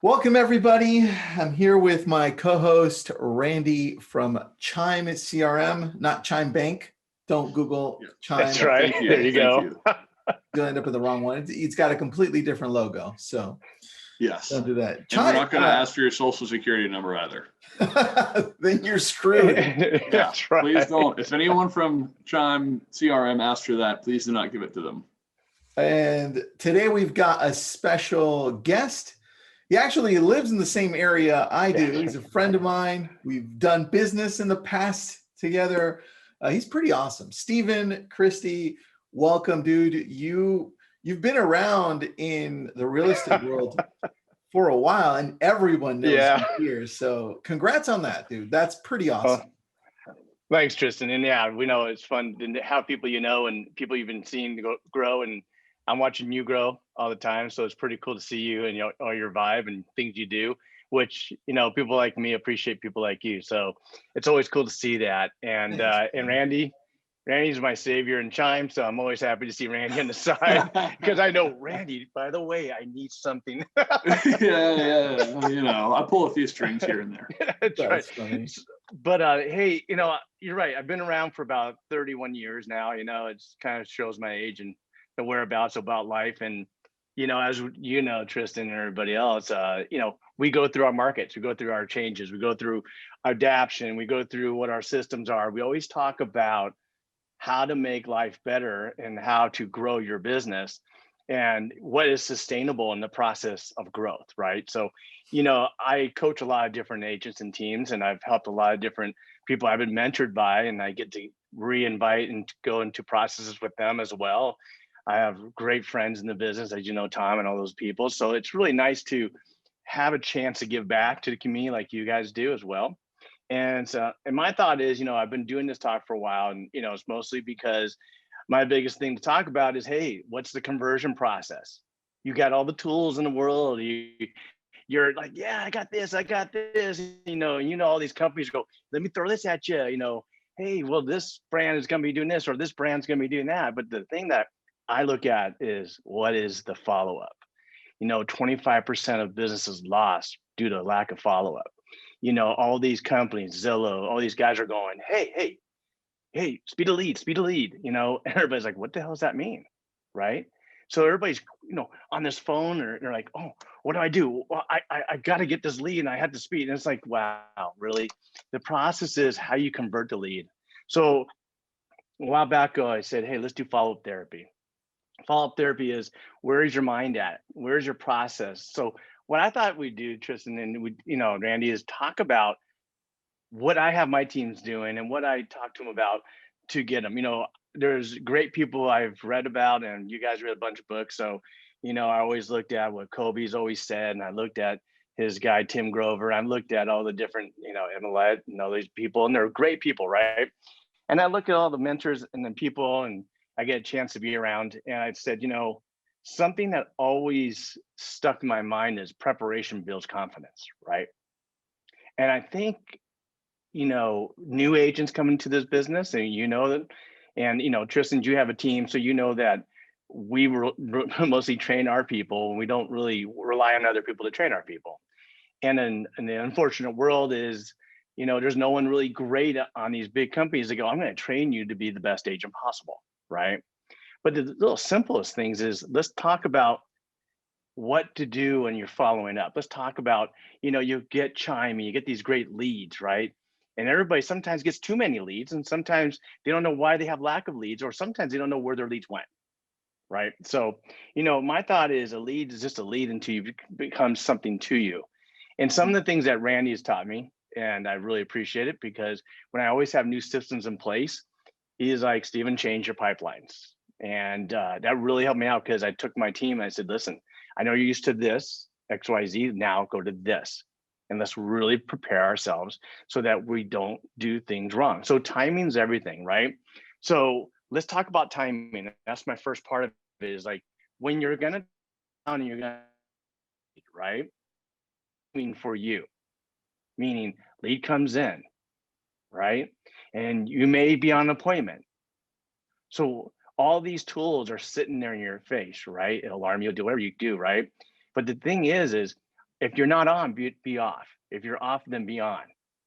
Welcome, everybody. I'm here with my co-host, Randy from Chime CRM, not Chime Bank. Don't Google Chime. That's right. Thank you. There you Thank go. you. You'll end up with the wrong one. It's got a completely different logo, so Yes. don't do that. And we're not going to ask for your social security number either. Then you're screwed. That's right. Please don't. If anyone from Chime CRM asks for that, please do not give it to them. And today we've got a special guest. He actually lives in the same area I do. He's a friend of mine. We've done business in the past together. He's pretty awesome. Stephen Christie, welcome, dude. You've been around in the real estate world for a while, and everyone knows you here. So congrats on that, dude. That's pretty awesome. Thanks, Tristan. And yeah, we know it's fun to have people you know and people you've been seeing grow. And I'm watching you grow all the time. So it's pretty cool to see you and all your vibe and things you do, which, people like me appreciate people like you. So it's always cool to see that. And and Randy's my savior in Chime. So I'm always happy to see Randy on the side because I know Randy, by the way, I need something. Yeah. I pull a few strings here and there. That's right. Funny. But hey, you're right. I've been around for about 31 years now. It kind of shows my age and the whereabouts about life. And, as you know, Tristan and everybody else, we go through our markets, we go through our changes, we go through adaptation, we go through what our systems are. We always talk about how to make life better and how to grow your business and what is sustainable in the process of growth, right? So, I coach a lot of different agents and teams, and I've helped a lot of different people I've been mentored by, and I get to re-invite and go into processes with them as well. I have great friends in the business, as you know, Tom, and all those people. So it's really nice to have a chance to give back to the community like you guys do as well. And my thought is, I've been doing this talk for a while, and, it's mostly because my biggest thing to talk about is, hey, what's the conversion process? You got all the tools in the world. You're like, yeah, I got this. All these companies go, let me throw this at you, hey, well, this brand is going to be doing this, or this brand's going to be doing that. But the thing that I look at is, what is the follow-up? 25% of businesses lost due to lack of follow-up. All these companies, Zillow, all these guys are going, hey, speed of lead. Everybody's like, what the hell does that mean? Right? So everybody's, on this phone, or they're like, oh, what do I do? Well, I got to get this lead and I had to speed. And it's like, wow, really? The process is how you convert the lead. So a while back ago, I said, hey, let's do follow-up therapy. Follow-up therapy is, where is your mind at? Where's your process? So what I thought we'd do, Tristan, and Randy, is talk about what I have my teams doing and what I talk to them about to get them. There's great people I've read about, and you guys read a bunch of books. So, I always looked at what Kobe's always said, and I looked at his guy, Tim Grover. I looked at all the different, Emmett and all these people, and they're great people, right? And I look at all the mentors and the people, and I get a chance to be around, and I said, something that always stuck in my mind is preparation builds confidence, right? And I think, new agents come into this business, and that, and Tristan, you have a team, so that we mostly train our people, and we don't really rely on other people to train our people. And then the unfortunate world is, there's no one really great on these big companies that go, I'm going to train you to be the best agent possible. Right. But the little simplest things is, let's talk about what to do when you're following up. Let's talk about, you get Chime, you get these great leads, right? And everybody sometimes gets too many leads, and sometimes they don't know why they have lack of leads, or sometimes they don't know where their leads went. Right. So, my thought is, a lead is just a lead until you become something to you. And some of the things that Randy has taught me, and I really appreciate it, because when I always have new systems in place, he's like, Stephen, change your pipelines. And that really helped me out, because I took my team and I said, listen, I know you're used to this, XYZ, now go to this. And let's really prepare ourselves so that we don't do things wrong. So timing's everything, right? So let's talk about timing. That's my first part of it, is like, when you're going to, right? Mean for you, meaning lead comes in, right? And you may be on an appointment. So all these tools are sitting there in your face, right? It'll alarm you, do whatever you do, right? But the thing is if you're not on, be off. If you're off, then be on.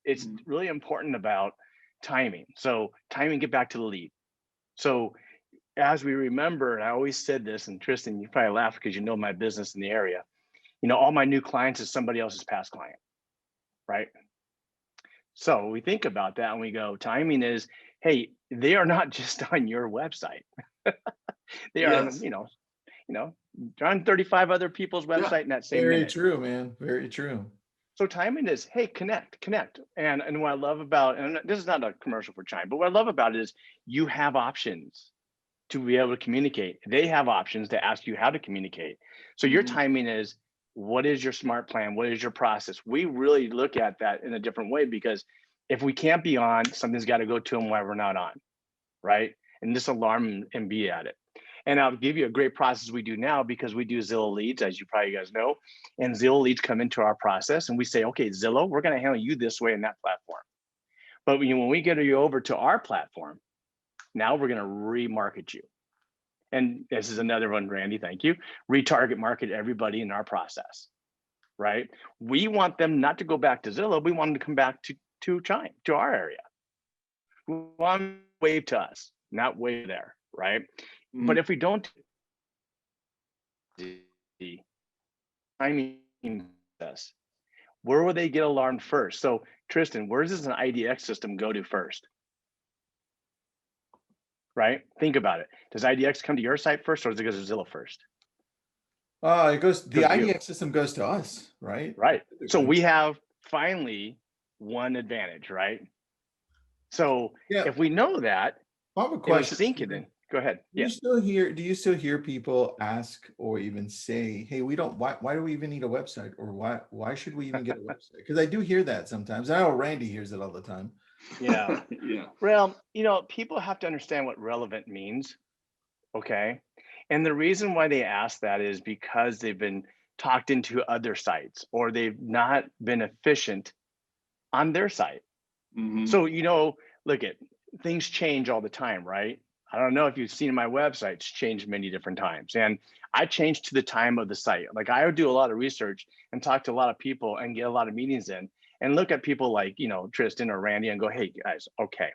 It's really important about timing. So timing, get back to the lead. So as we remember, and I always said this, and Tristan, you probably laugh because you know my business in the area. All my new clients is somebody else's past client, right? So we think about that and we go, timing is, hey, they are not just on your website. They are on, they're on 35 other people's website in that same Very minute. true, man. Very true. So timing is, hey, connect. And what I love about, and this is not a commercial for Chime, but what I love about it is you have options to be able to communicate. They have options to ask you how to communicate. So your timing is, what is your smart plan? What is your process? We really look at that in a different way, because if we can't be on, something's got to go to them while we're not on, right? And just alarm and be at it. And I'll give you a great process we do now, because we do Zillow leads, as you probably guys know, and Zillow leads come into our process and we say, okay, Zillow, we're going to handle you this way in that platform. But when we get you over to our platform, now we're going to remarket you. And this is another one, Randy, thank you. Retarget market everybody in our process, right? We want them not to go back to Zillow. We want them to come back to Chime, to our area. We want them to wave to us, not wave there, right? But if we don't, timing us, where will they get alarmed first? So Tristan, where does an IDX system go to first? Right? Think about it. Does IDX come to your site first, or does it go to Zillow first? The IDX system goes to us, right? Right. So we have finally one advantage, right? So if we know that, I have a question. Sink it in. Go ahead. Do you still hear people ask or even say, hey, why do we even need a website? Or why should we even get a website? Because I do hear that sometimes. I know Randy hears it all the time. Yeah. Yeah. Well, people have to understand what relevant means. Okay. And the reason why they ask that is because they've been talked into other sites, or they've not been efficient on their site. So, look at things change all the time, right? I don't know if you've seen my website, it's changed many different times. And I changed to the time of the site. Like, I would do a lot of research and talk to a lot of people and get a lot of meetings in and look at people like, Tristan or Randy and go, hey guys, okay.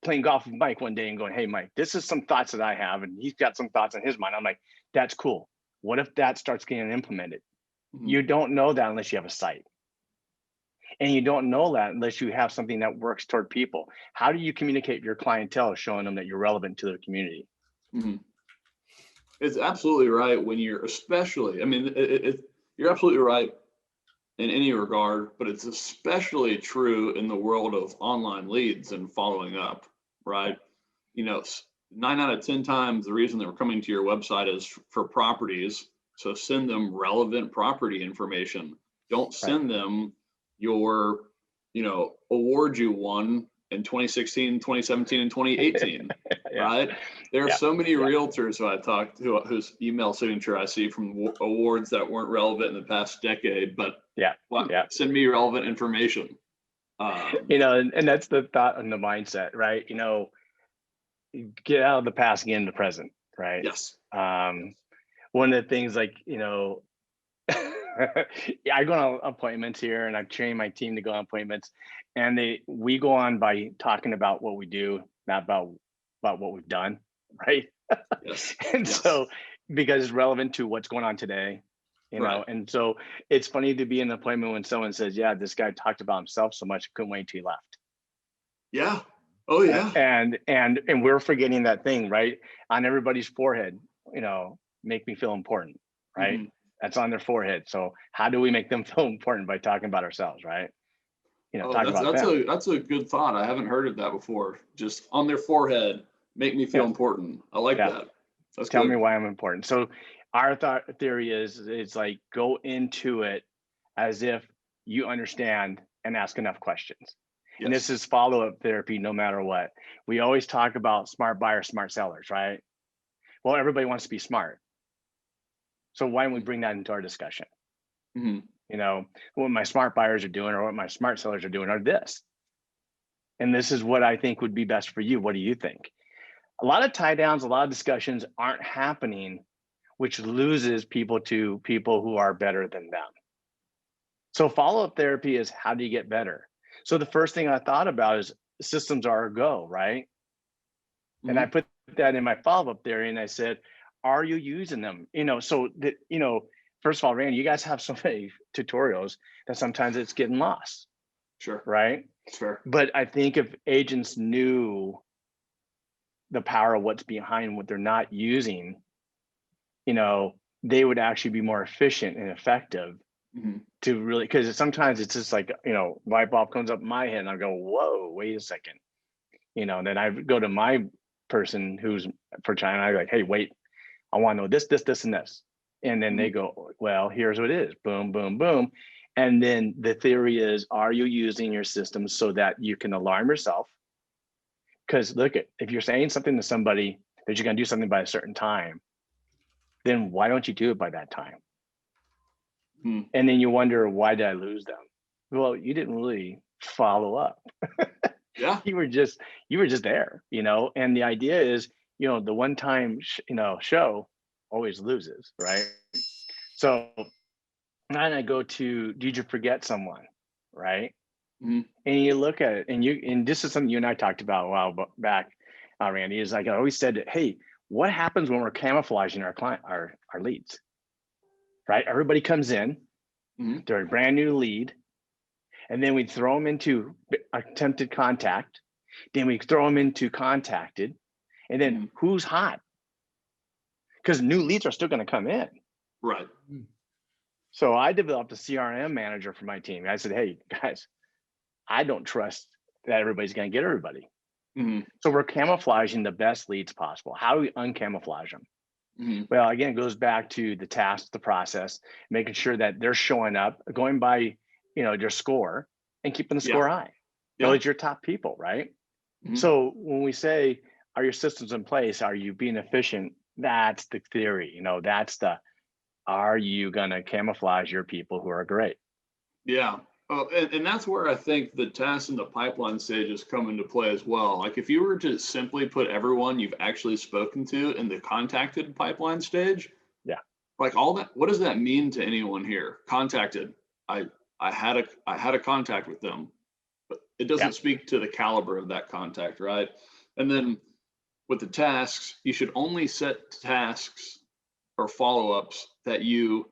Playing golf with Mike one day and going, hey Mike, this is some thoughts that I have. And he's got some thoughts in his mind. I'm like, that's cool. What if that starts getting implemented? You don't know that unless you have a site. And you don't know that unless you have something that works toward people. How do you communicate with your clientele, showing them that you're relevant to their community? It's absolutely right when you're especially, you're absolutely right in any regard, but it's especially true in the world of online leads and following up, right? 9 out of 10 times, the reason they're coming to your website is for properties. So send them relevant property information. Don't send them your, award you won in 2016, 2017, and 2018, right? There are so many realtors who I talked to whose email signature I see from awards that weren't relevant in the past decade, but send me relevant information. And that's the thought and the mindset, right? Get out of the past, get into the present, right? Yes. One of the things, like, I go on appointments here, and I've trained my team to go on appointments, and we go on by talking about what we do, not about what we've done, right? Yes. So, because it's relevant to what's going on today, and so it's funny to be in an appointment when someone says, yeah, this guy talked about himself so much, I couldn't wait till he left. Yeah. Oh yeah. And we're forgetting that thing, right? On everybody's forehead, make me feel important, right? That's on their forehead. So how do we make them feel important? By talking about ourselves, right? That's a good thought. I haven't heard of that before. Just on their forehead, make me feel important. I like that. Tell me why I'm important. So our theory is, it's like, go into it as if you understand and ask enough questions. Yes. And this is follow-up therapy no matter what. We always talk about smart buyers, smart sellers, right? Well, everybody wants to be smart. So why don't we bring that into our discussion? What my smart buyers are doing, or what my smart sellers are doing, are this. And this is what I think would be best for you. What do you think? a lot of tie downs, a lot of discussions aren't happening, which loses people to people who are better than them. So follow-up therapy is, how do you get better? So the first thing I thought about is systems are a go, right? And I put that in my follow-up theory, and I said, are you using them? So that, first of all, Randy, you guys have so many tutorials that sometimes it's getting lost, Sure. right? Sure. But I think if agents knew the power of what's behind what they're not using, they would actually be more efficient and effective to really, because sometimes it's just like, light bulb comes up in my head and I go, whoa, wait a second. Then I go to my person who's for China, I'm like, hey, wait, I want to know this, this, this, and this. And then they go, well, here's what it is. Boom, boom, boom. And then the theory is, are you using your system so that you can alarm yourself? Because look, if you're saying something to somebody that you're going to do something by a certain time, then why don't you do it by that time? And then you wonder, why did I lose them? Well, you didn't really follow up. Yeah. You were just there, and the idea is, the one time, show always loses, right? So then I go to, did you forget someone, right? And you look at it, and this is something you and I talked about a while back, Randy, is like, I always said, hey, what happens when we're camouflaging our client, our leads, right? Everybody comes in, they're a brand new lead, and then we throw them into attempted contact, then we throw them into contacted, and then who's hot? Because new leads are still going to come in. Right. So I developed a CRM manager for my team. I said, hey, guys, I don't trust that everybody's going to get everybody. So we're camouflaging the best leads possible. How do we uncamouflage them? Well, again, it goes back to the task, the process, making sure that they're showing up, going by, their score, and keeping the score high. Those are your top people, right? So when we say, are your systems in place? Are you being efficient? That's the theory. Are you going to camouflage your people who are great? Yeah. Oh, and that's where I think the test and the pipeline stages come into play as well. Like if you were to simply put everyone you've actually spoken to in the contacted pipeline stage, like all that, what does that mean to anyone here? Contacted, I had a contact with them, but it doesn't speak to the caliber of that contact, right? And then with the tasks, you should only set tasks or follow-ups that you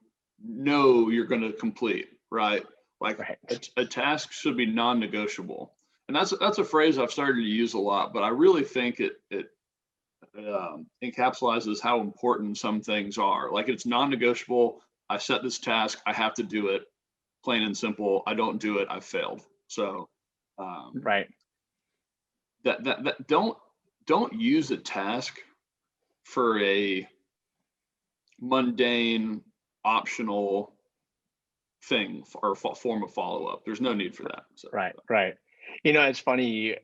know you're going to complete, right? Like a task should be non-negotiable. And that's a phrase I've started to use a lot, but I really think it encapsulates how important some things are. Like it's non-negotiable. I set this task, I have to do it, plain and simple. I don't do it, I've failed. So that don't use a task for a mundane, optional thing or form of follow-up. There's no need for that. So. Right. It's funny,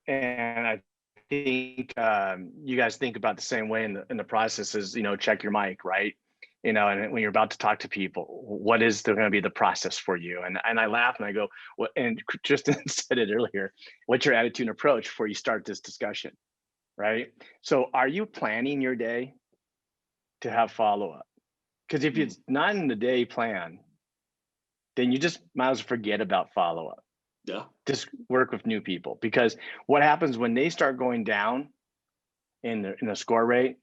and I think you guys think about the same way in the process as, check your mic, right? And when you're about to talk to people, what is going to be the process for you? And I laugh and I go, well, and Tristan said it earlier, what's your attitude and approach before you start this discussion, right? So are you planning your day to have follow-up? Because if it's not in the day plan, then you just might as well forget about follow-up. Yeah. Just work with new people, because what happens when they start going down in the score rate,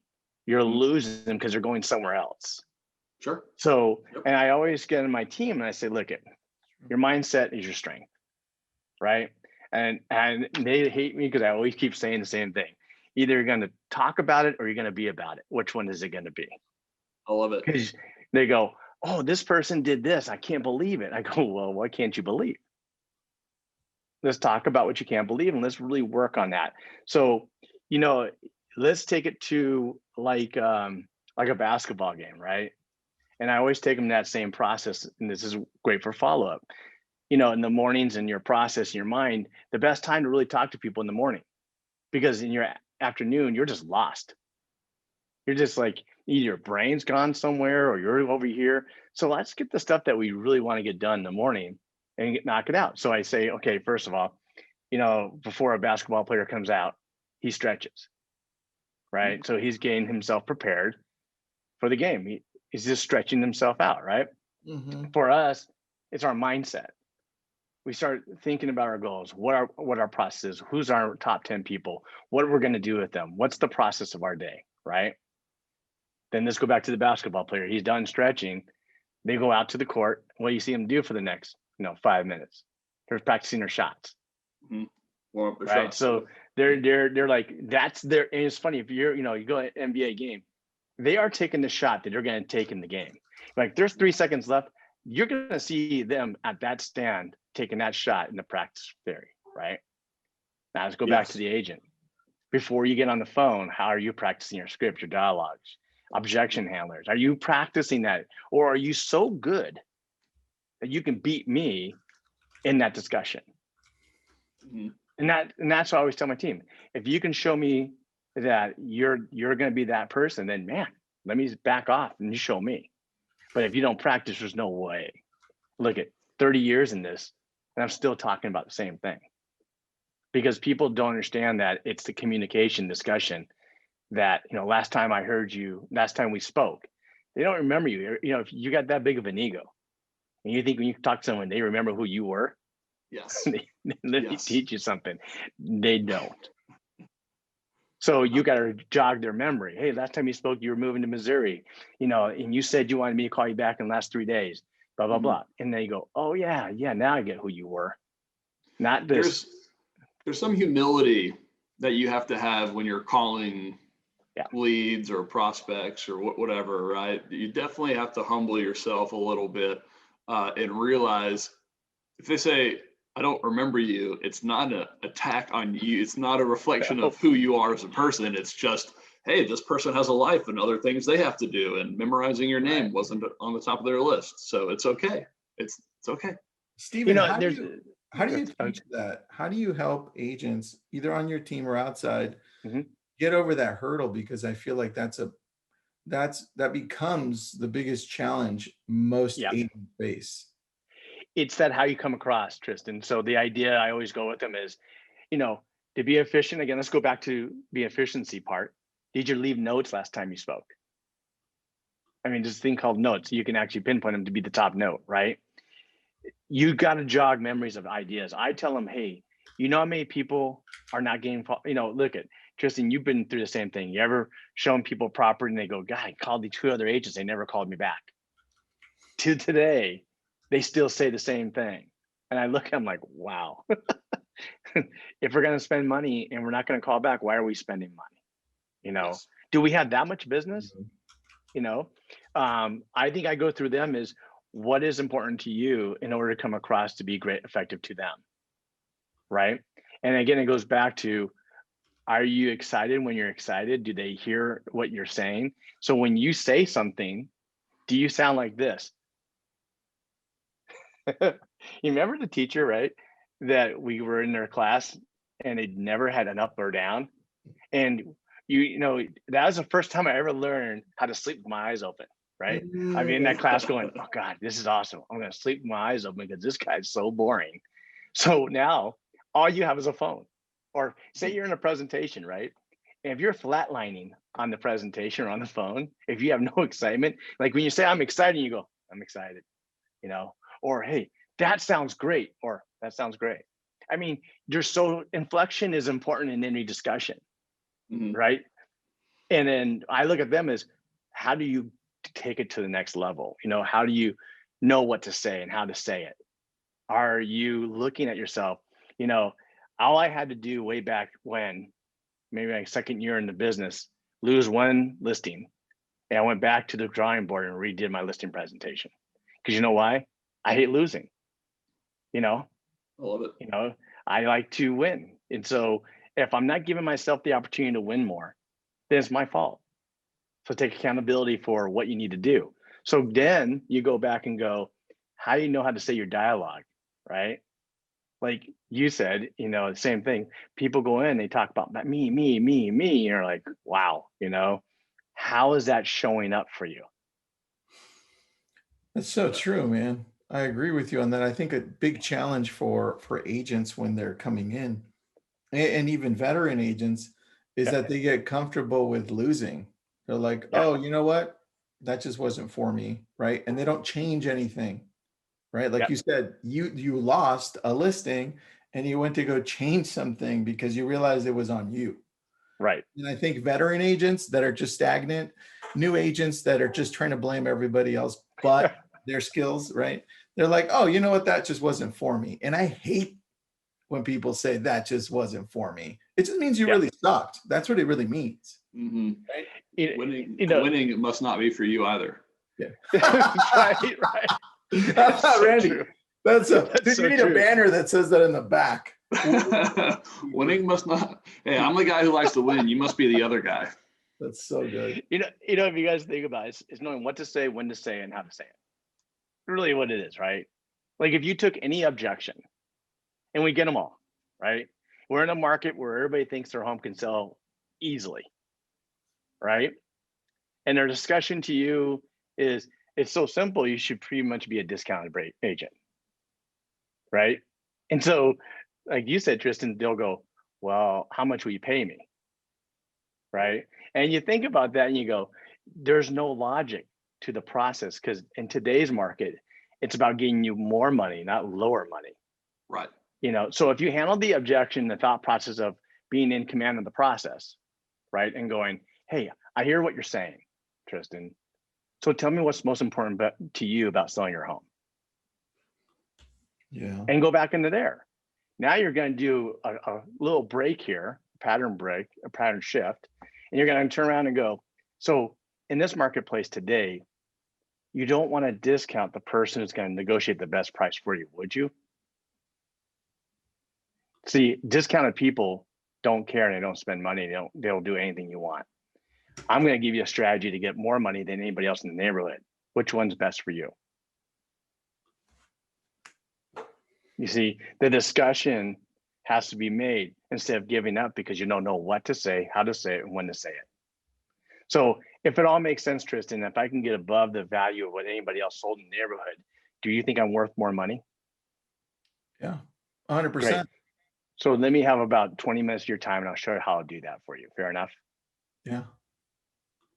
you're losing them because they're going somewhere else. Sure. So, and I always get in my team and I say, look, your mindset is your strength, right? And they hate me because I always keep saying the same thing. Either you're going to talk about it or you're going to be about it. Which one is it going to be? I love it. Because they go, oh, this person did this. I can't believe it. I go, well, what can't you believe? Let's talk about what you can't believe and let's really work on that. So, let's take it to like a basketball game, right? And I always take them that same process. And this is great for follow-up. In the mornings in your process, in your mind, the best time to really talk to people in the morning, because in your afternoon, you're just lost. You're just like, either your brain's gone somewhere or you're over here. So let's get the stuff that we really want to get done in the morning and knock it out. So I say, okay, first of all, before a basketball player comes out, he stretches, right? So he's getting himself prepared for the game. He's just stretching himself out, right? Mm-hmm. For us, it's our mindset. We start thinking about our goals, what our process is, who's our top 10 people, what we're going to do with them, what's the process of our day, right? Then let's go back to the basketball player. He's done stretching. They go out to the court. What do you see them do for the next, 5 minutes? They're practicing their shots. Mm-hmm. Warm up their Right. shots. So they're like, that's their, and it's funny, if you go to an NBA game, they are taking the shot that they're going to take in the game. Like there's 3 seconds left. You're going to see them at that stand taking that shot in the practice theory, right? Now let's go back to the agent. Before you get on the phone, how are you practicing your script, your dialogues, objection handlers? Are you practicing that? Or are you so good that you can beat me in that discussion? Mm-hmm. And that's what I always tell my team. If you can show me that you're going to be that person, then man, let me back off and you show me. But if you don't practice, there's no way. Look at 30 years in this, and I'm still talking about the same thing. Because people don't understand that it's the communication discussion that, last time I heard you, last time we spoke, they don't remember you. If you got that big of an ego and you think when you talk to someone, they remember who you were. Yes. They teach you something. They don't. So you got to jog their memory. Hey, last time you spoke, you were moving to Missouri, and you said you wanted me to call you back in the last 3 days, blah, blah, blah. And then you go, oh yeah, now I get who you were. Not this. There's some humility that you have to have when you're calling leads or prospects or whatever, right? You definitely have to humble yourself a little bit and realize if they say, I don't remember you, it's not an attack on you. It's not a reflection of who you are as a person. It's just, hey, this person has a life and other things they have to do. And memorizing your name wasn't on the top of their list. So it's okay. It's okay. Stephen, how do you teach that? How do you help agents either on your team or outside get over that hurdle? Because I feel like that becomes the biggest challenge most agents face. It's that how you come across, Tristan. So the idea I always go with them is, to be efficient. Again, let's go back to the efficiency part. Did you leave notes last time you spoke? I mean, this thing called notes, you can actually pinpoint them to be the top note, right? You got to jog memories of ideas. I tell them, hey, you know how many people are not getting, look at Tristan, you've been through the same thing. You ever shown people property and they go, God, I called the 2 other agents. They never called me back. To today, they still say the same thing. And I look, I'm like, wow. If we're going to spend money and we're not going to call back, why are we spending money? Do we have that much business? I think I go through them is what is important to you in order to come across to be great, effective to them. Right. And again, it goes back to, are you excited when you're excited? Do they hear what you're saying? So when you say something, do you sound like this? You remember the teacher, right? That we were in their class and they'd never had an up or down. And that was the first time I ever learned how to sleep with my eyes open, right? I mean, in that class going, oh God, this is awesome. I'm going to sleep with my eyes open because this guy's so boring. So now all you have is a phone. Or say you're in a presentation, right? And if you're flatlining on the presentation or on the phone, if you have no excitement, like when you say, I'm excited, you go, I'm excited, or, hey, that sounds great, or that sounds great. I mean, inflection is important in any discussion, right? And then I look at them as, how do you take it to the next level? How do you know what to say and how to say it? Are you looking at yourself? All I had to do way back when, maybe my second year in the business, lose one listing. And I went back to the drawing board and redid my listing presentation. Because you know why? I hate losing. I love it. I like to win. And so if I'm not giving myself the opportunity to win more, then it's my fault. So take accountability for what you need to do. So then you go back and go, how do you know how to say your dialogue, right? Like you said, the same thing. People go in, they talk about me. You're like, wow, how is that showing up for you? That's so true, man. I agree with you on that. I think a big challenge for agents when they're coming in, and even veteran agents, is that they get comfortable with losing. They're like, oh, you know what? That just wasn't for me, right? And they don't change anything, right? Like you said, you lost a listing and you went to go change something because you realized it was on you. Right. And I think veteran agents that are just stagnant, new agents that are just trying to blame everybody else but their skills, right? They're like, oh, you know what? That just wasn't for me. And I hate when people say that just wasn't for me. It just means you really sucked. That's what it really means. Mm-hmm. Right? Winning must not be for you either. Yeah. right. That's not so Randy. True. That's so you need true. a banner that says that in the back. Winning must not. Hey, I'm the guy who likes to win. You must be the other guy. That's so good. You know, if you guys think about it, it's knowing what to say, when to say, and how to say it. Really what it is, right? Like if you took any objection, and we get them all, right? We're in a market where everybody thinks their home can sell easily, right? And their discussion to you is, it's so simple, you should pretty much be a discounted agent, right? And so, like you said, Tristan, they'll go, well, how much will you pay me? Right? And you think about that and you go, there's no logic to the process, because in today's market, it's about getting you more money, not lower money. Right. You know, so if you handle the objection, the thought process of being in command of the process, right? And going, hey, I hear what you're saying, Tristan. So tell me what's most important to you about selling your home. Yeah. And go back into there. Now you're going to do a little break here, pattern break, a pattern shift, and you're going to turn around and go, so in this marketplace today, you don't want to discount the person who's going to negotiate the best price for you, would you? See, discounted people don't care and they don't spend money. They'll do anything you want. I'm going to give you a strategy to get more money than anybody else in the neighborhood. Which one's best for you? You see, the discussion has to be made instead of giving up because you don't know what to say, how to say it, and when to say it. So if it all makes sense, Tristan, if I can get above the value of what anybody else sold in the neighborhood, do you think I'm worth more money? Yeah, 100%. Great. So let me have about 20 minutes of your time and I'll show you how I'll do that for you. Fair enough? Yeah.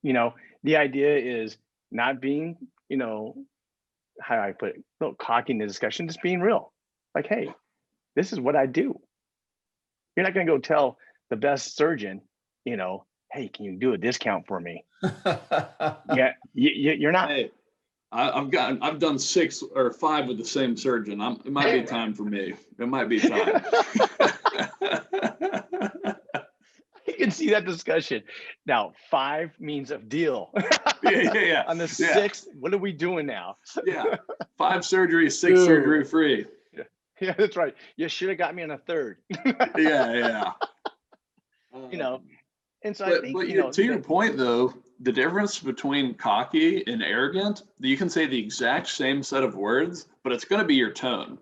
You know, the idea is not being, you know, how I put it, a little cocky in the discussion, just being real. Like, hey, this is what I do. You're not going to go tell the best surgeon, you know, hey, can you do a discount for me? Yeah, you're not. Hey, I've done 6 or 5 with the same surgeon. It might be time for me. It might be time. You can see that discussion. Now, 5 means a deal. Yeah. On the 6th, what are we doing now? Yeah, 5 surgeries, 6 surgery free. Yeah, that's right. You should have got me on a 3rd. Yeah. You know, and so But, I think, but you know, to your point though, the difference between cocky and arrogant, you can say the exact same set of words, but it's going to be your tone.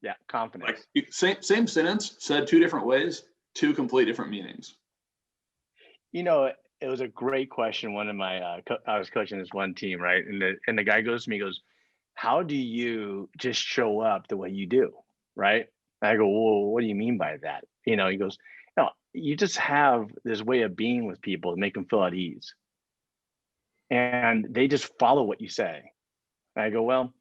Yeah, confidence. Like same sentence said 2 different ways, 2 complete different meanings. You know, it was a great question. One of my, I was coaching this one team, right? And the guy goes to me, goes, how do you just show up the way you do, right? And I go, well, what do you mean by that? You know, he goes, no, you just have this way of being with people to make them feel at ease. And they just follow what you say. And I go, well,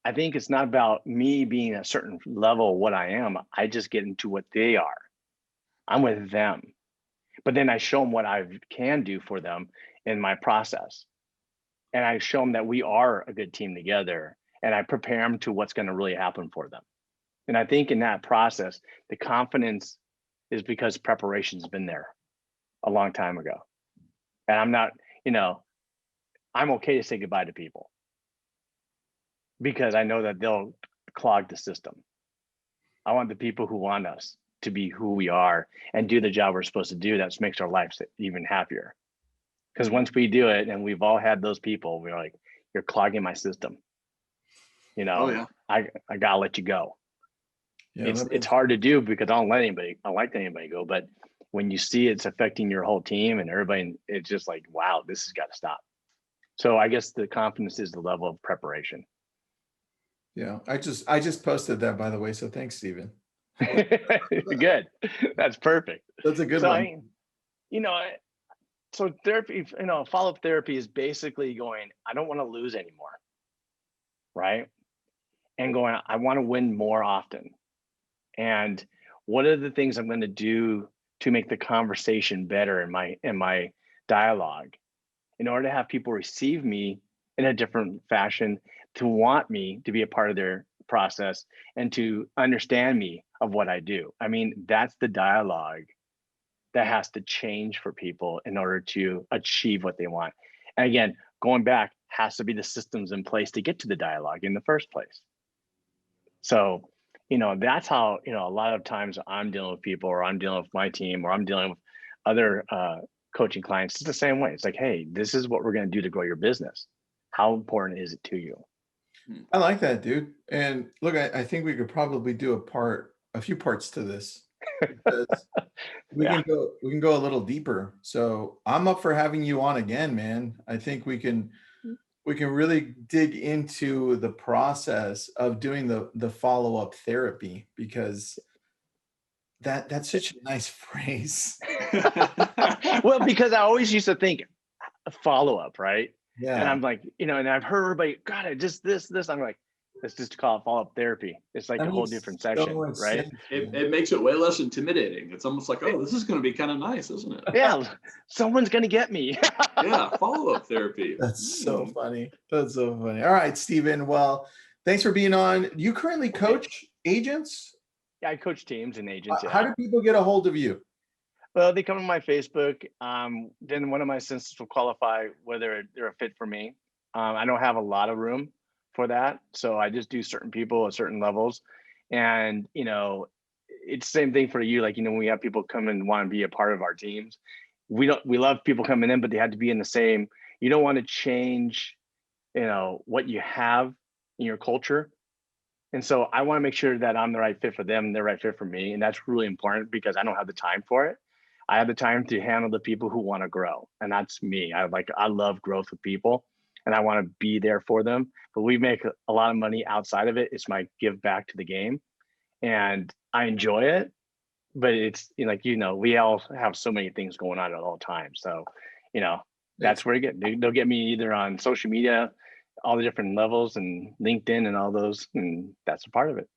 I think it's not about me being a certain level of what I am. I just get into what they are. I'm with them. But then I show them what I can do for them in my process. And I show them that we are a good team together. And I prepare them to what's going to really happen for them. And I think in that process, the confidence is because preparation's been there a long time ago. And I'm not, you know, I'm okay to say goodbye to people because I know that they'll clog the system. I want the people who want us to be who we are and do the job we're supposed to do. That makes our lives even happier. Because once we do it, and we've all had those people, we're like, you're clogging my system. You know, Oh, yeah. I gotta let you go. Yeah, It's hard to do because I don't let anybody go. But when you see it's affecting your whole team and everybody, it's just like, wow, this has got to stop. So I guess the confidence is the level of preparation. Yeah, I just posted that, by the way. So thanks, Stephen. Good. That's perfect. That's a good one. you know, so therapy, follow-up therapy is basically going, I don't want to lose anymore, right? And going, I want to win more often. And what are the things I'm going to do to make the conversation better in my dialogue, in order to have people receive me in a different fashion, to want me to be a part of their process and to understand me of what I do. I mean, that's the dialogue that has to change for people in order to achieve what they want. And again, going back, has to be the systems in place to get to the dialogue in the first place. So, that's how, a lot of times I'm dealing with people, or I'm dealing with my team, or I'm dealing with other coaching clients. It's the same way. It's like, hey, this is what we're going to do to grow your business. How important is it to you? I like that, dude. And look, I think we could probably do a few parts to this, because we Yeah. can go a little deeper. So I'm up for having you on again, man. I think we can really dig into the process of doing the follow-up therapy, because that's such a nice phrase. Well, because I always used to think follow-up, right? And Yeah. I'm like, and I've heard everybody, God, I just this. I'm like, let's just call it follow-up therapy. It's like That a whole makes different so session, much right? sense, It, man. it makes it way less intimidating. It's almost like, oh, this is going to be kind of nice, isn't it? Yeah, someone's gonna get me. Yeah, follow-up therapy. That's so funny. That's so funny. All right, Stephen. Well, thanks for being on. You currently coach agents? Yeah, I coach teams and agents. How Yeah. do people get a hold of you? Well, they come to my Facebook. Then one of my assistants will qualify whether they're a fit for me. I don't have a lot of room for that, so I just do certain people at certain levels. And it's the same thing for you. Like, when we have people come and want to be a part of our teams, we love people coming in, but they have to be in the same. You don't want to change, what you have in your culture. And so I want to make sure that I'm the right fit for them and they're the right fit for me. And that's really important, because I don't have the time for it. I have the time to handle the people who want to grow. And that's me. I love growth with people, and I want to be there for them. But we make a lot of money outside of it. It's my give back to the game. And I enjoy it. But it's we all have so many things going on at all times. So, that's where they'll get me either on social media, all the different levels, and LinkedIn and all those, and that's a part of it.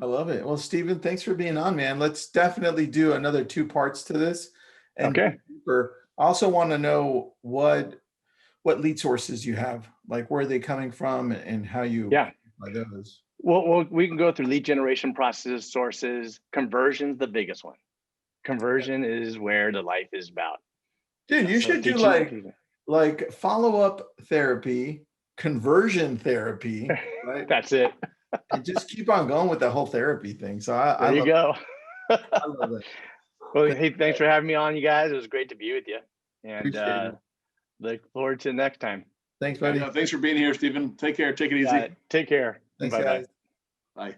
I love it. Well, Stephen, thanks for being on, man. Let's definitely do another 2 parts to this. And Okay. deeper. I also want to know what lead sources you have, like where are they coming from, and how you Yeah. by those. Well, we can go through lead generation processes, sources. Conversion's the biggest one. Conversion is where the life is about. Dude, you So should do teaching people. like follow-up therapy, conversion therapy, right? That's it. And just keep on going with the whole therapy thing. So There I you love go. I love it. Well, hey, thanks for having me on, you guys. It was great to be with you. And Appreciate it. look forward to next time. Thanks, buddy. Thanks for being here, Stephen. Take care. Take it easy. Take care. Thanks, Bye-bye. guys. Bye.